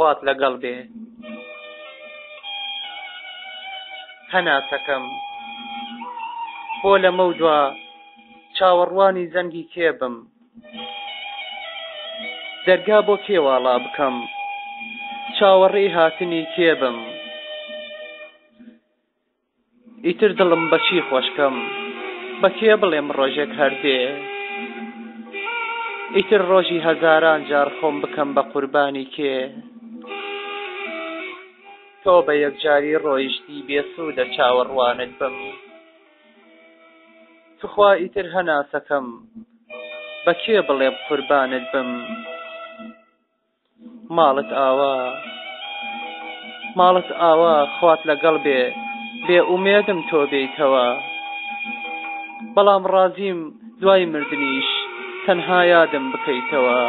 خوات لەگەڵ بێ هەناسەکەم بۆ لە مەودووە چاوەڕوانی زەنگی کێبم دەرگا بۆ کێواڵا بکەم چاوەڕێی هاتنی کێبم ئیتر دڵم بەچی خۆشکەم بە کێ بڵێم ڕۆژێک هەردێ ئیتر ڕۆژی هەزاران جار خۆم بکەم بە قوربانی کێ تۆ بە یەکجاری ڕۆیشتی بێسوودە چاوەڕوانت بم توخوا ئیتر هەناسەکەم بە کێ بڵێم قوربانت بم ماڵت ئاوا خوات لەگەڵ بێ بێ ئومێدم تۆ بێیتەوە بەڵام ڕازیم دوای مردنیش تەنها یادم بکەیتەوە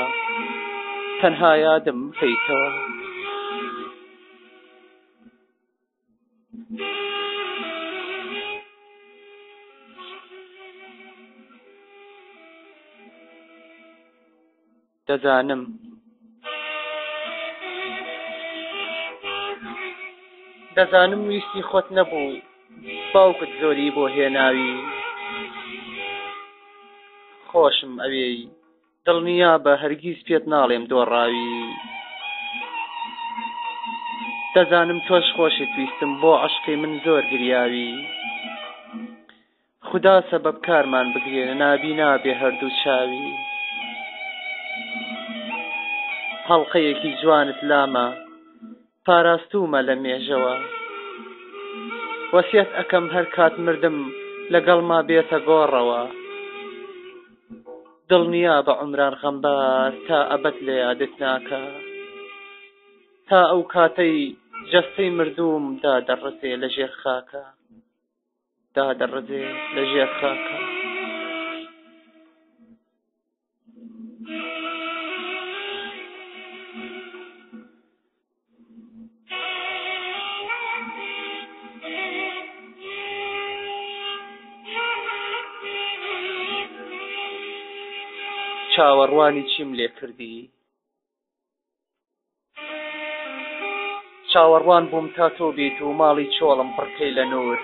دەزانم ویستی خۆت نەبوو باوکت زۆری بۆ هێناوی خۆشم ئەوێی دڵنیا بە هەرگیز پێت ناڵێم دۆڕاوی دەزانم تۆش خۆشت ویستم بۆ عەشقی من زۆر گریاوی خودا سەبەب کارمان بگرێنە نابینا بێ هەردوو چاوی هەڵقەیەکی جوانت لامە پاراستومە لە مێژەوە وەسیەت ئەکەم هەر کات مردم لەگەڵما بێتە گۆڕەوە دڵنیا بە عومران غەمبار تا ئەبەد لە یادت ناکە تا ئەو کاتەی جەستەی مردووم دادەڕزێ لە ژێر خاکە چاوەڕوانی چیم لێ کردی چاوەڕوان بووم تا تۆ بیت و ماڵی چۆڵم پڕکەی لە نور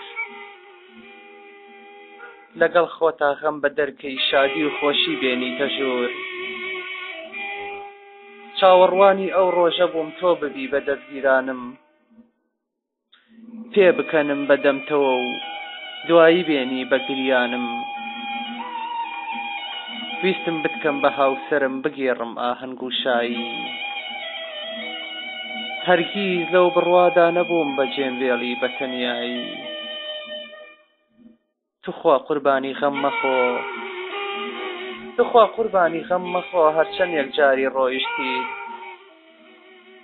لەگەڵ خۆتا غەم بە دەرکەی شادی و خۆشی بێنیتە ژوور چاوەڕوانی ئەو ڕۆژە بووم تۆ ببی بە دەستگیرانم پێ بکەنم بەدەمتەوە و دوایی بێنی بە گریانم ویستم بتکەم بە هاوسەرم بگێڕم ئاهەنگ و شایی هەرگیز لەو بڕوادا نەبووم بە جێمبێڵی بە تەنیایی توخوا قوربانی غەم مەخۆ هەرچەند یەکجاری ڕۆیشتی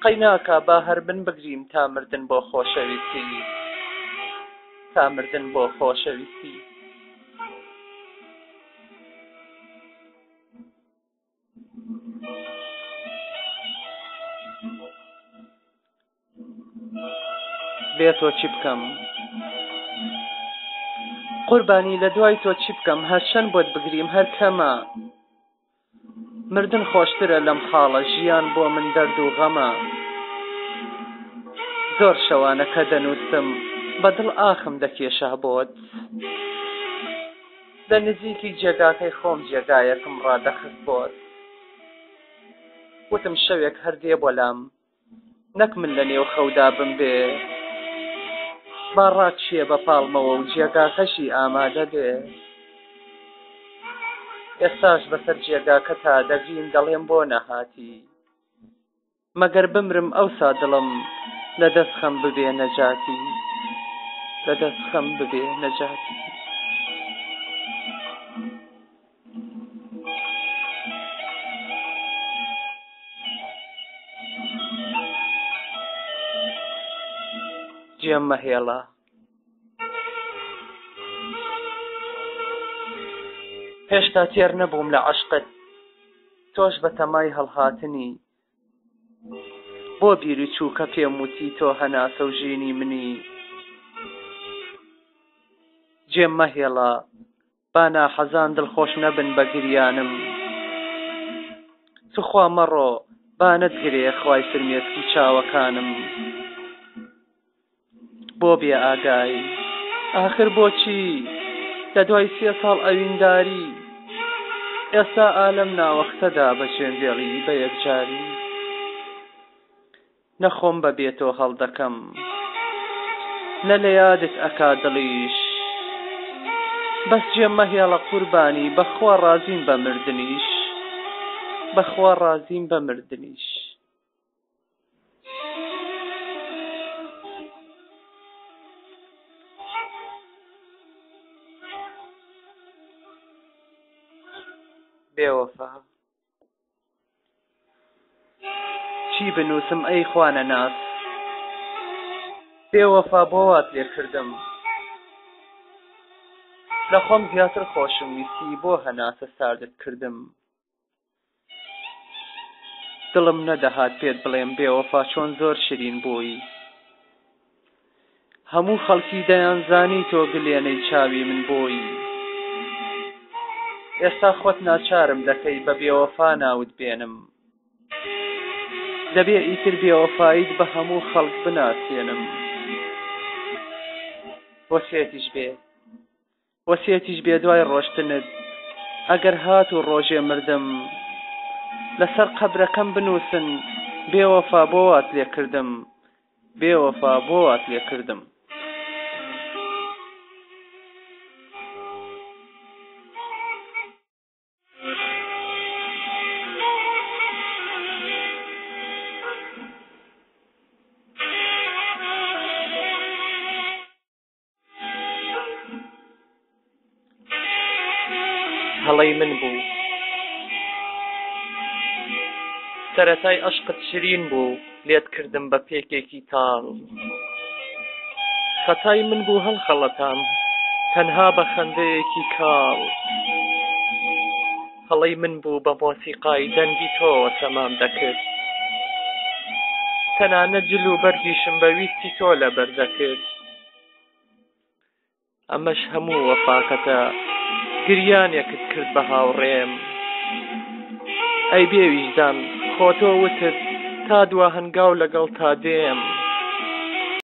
قەیناکە با هەر بن بگریم تا مردن بۆ خۆشەویستی بێ تۆ چی بکەم قوربانی لە دوای تۆ چی بکەم هەرچەند بۆت بگریم هەر کەمە مردن خۆشترە لەم خاڵە ژیان بۆ من دەرد و غەمە زۆر شەوانە کە دەنووسم بەدڵ ئاخم دەکێشا بۆت لە نزیکی جێگاکەی خۆم جێگایەکم ڕادەخست بۆت وتم شەوێک هەردێ بۆلام نەک من لە نێو خەودا بمبێ با ڕاکشێ بە پاڵمەوە و جێگاکەشی ئامادە بێ ئێستاش بەسەر جێگاکە تا دەگرین دەڵێم بۆ نەهاتی مەگەر بمرم ئەوسا دڵم لە دەست خەم ببێ نەجاتی جێم مەهێڵە هێشتا تێر نەبووم لە عەشقت تۆش بە تەمای هەڵهاتنی بۆ بیری چووکە پێم وتی تۆ هەناسە و ژینی منی جێم مەهێڵە با ناحەزان دڵخۆش نەبن بە گریانم توخوا مەڕۆ بانت گرێ خوای فرمێسکی چاوەکانم بۆ بێ ئاگای ئاخر بۆچی لە دوای 3 ساڵ ئەوینداری ئێستا ئالەم ناوەختەدا بە شوێنجێڵی بە یەکجاری نەخۆم بە بێتۆ هەڵدەکەم نە لە یادت ئەکا دڵیش بەس جێم مەهێڵە قوربانی بەخوا ڕازیم بە مردنیش بەخوا ڕازیم بە مردنیش بێوەفا چی بنووسم ئەی خوانە ناس بێوەفا بۆ وات لێ کردم لە خۆم زیاتر خۆشم ویستی بۆ هەناسە ساردت کردم دڵم نەدەهات پێت بڵێم بێوەفا چۆن زۆر شیرین بووی هەموو خەڵکی دەیانزانی تۆ گلێنەی چاوی من بۆی ئێستا خۆت ناچارم دەکەی بە بێوەفا ناوت بێنم دەبێ ئیتر بێوەفاییت بە هەموو خەڵک بناسێنم وەسیەتیش بێ دوای ڕۆشتنت ئەگەر هات و ڕۆژێ مردم لەسەر قەبرەکەم بنووسن بێوەفا بۆ وات لێ کردم بێوەفا بۆ وات لێ کردم هەڵەی من بوو سەرەتای عەشقت شیرین بوو لێت کردم بە پێکێکی تاڵ خەتای من بوو هەڵخەڵەتام تەنها بە خەندەیەکی کاڵ هەڵەی من بوو بە مۆسیقای دەنگی تۆ تەمام دەکرد تەنانەت جل و بەرگیشم بە ویستی تۆ لەبەر دەکرد ئەمەش هەموو وەفاکەتە گریانێکت کرد بە هاوڕێم ئەی بێویژدان خۆ تۆ وتت تا دوا هەنگاو لەگەڵ تا دێم